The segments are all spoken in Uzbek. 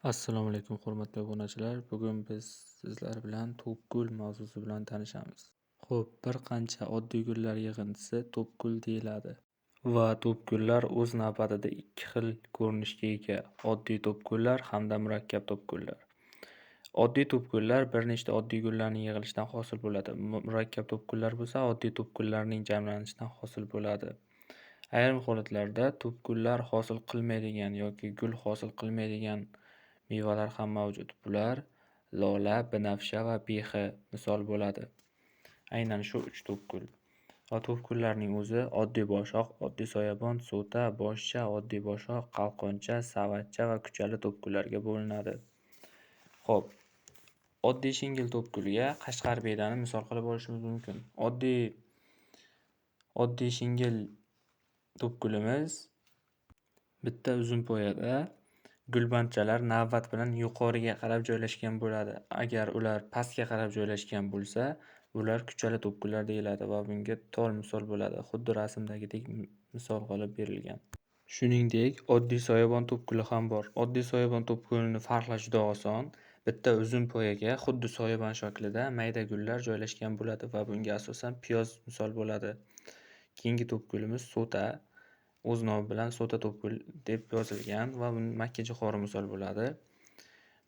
Assalomu alaykum hurmatli obunachilar. Bugun biz sizlar bilan to'pgul mavzusi bilan tanishamiz. Xo'p, bir qancha oddiy gullar yig'indisi to'pgul deyiladi. Va to'pgullar o'z navbatida ikki xil ko'rinishga ega: oddiy to'pgullar hamda murakkab to'pgullar. Oddiy to'pgullar bir nechta oddiy gullarning yig'ilishidan hosil bo'ladi. Murakkab to'pgullar bo'lsa oddiy to'pgullarning jamlanishidan hosil bo'ladi. Ayrim holatlarda to'pgullar hosil qilmaydigan yoki gul hosil qilmaydigan mevalar ham mavjud. Bular lola, binafsha va behi misol bo'ladi. Aynan shu 3 to'pgul. Va to'pgullarning o'zi oddiy boshoq, oddiy soyabon, so'ta, boshcha, oddiy boshoq, qalqoncha, savatcha va kuchali to'pgullarga bo'linadi. Xo'p, oddiy shingil to'pgulga qashqarbedani misol qilib olishimiz mumkin. Oddiy shingil to'pgulimiz bitta uzun poyada gulbandchalar navbat bilan yuqoriga qarab joylashgan bo'ladi. Agar ular pastga qarab joylashgan bo'lsa, ular kuchali to'pgullar deyiladi va bunga tol misol bo'ladi. Xuddi rasmdagidek misol qilib berilgan. Shuningdek, oddiy soyabon to'pguli ham bor. Oddiy soyabon to'pgulini farqlash juda oson. Bitta uzun poyaga xuddi soyabon shaklida mayda gullar joylashgan bo'ladi va bunga asosan piyoz misol bo'ladi. Keyingi to'pgulimiz so'ta. O'z nomi bilan so'ta to'pgul deb yozilgan va makka jo'xori misol bo'ladi.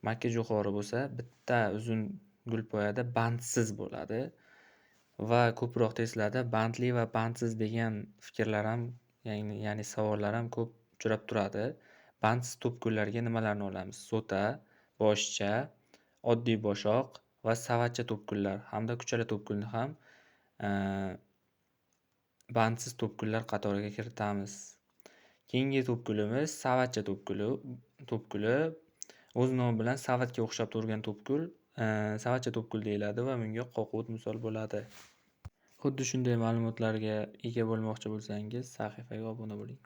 Makka jo'xori bo'lsa, bitta uzun gulpoyada bandsiz bo'ladi va ko'proq testlarda bandli va bandsiz degan fikrlar ham, ya'ni savollar ham ko'p uchrab turadi. Bandsiz to'pgullarga nimalarni olamiz? So'ta, boshcha, oddiy boshoq va savatcha to'pgullar hamda kuchali to'pgulni ham bandsiz to'pgullar qatoriga kiritamiz. Keyingi to'pgulimiz savatcha to'pguli. O'z nomi bilan savatga o'xshab turgan to'pgul savatcha to'pgul deyiladi va bunga qo'qut misol bo'ladi. Xuddi shunday ma'lumotlarga ega bo'lmoqchi bo'lsangiz, sahifaga obuna bo'ling.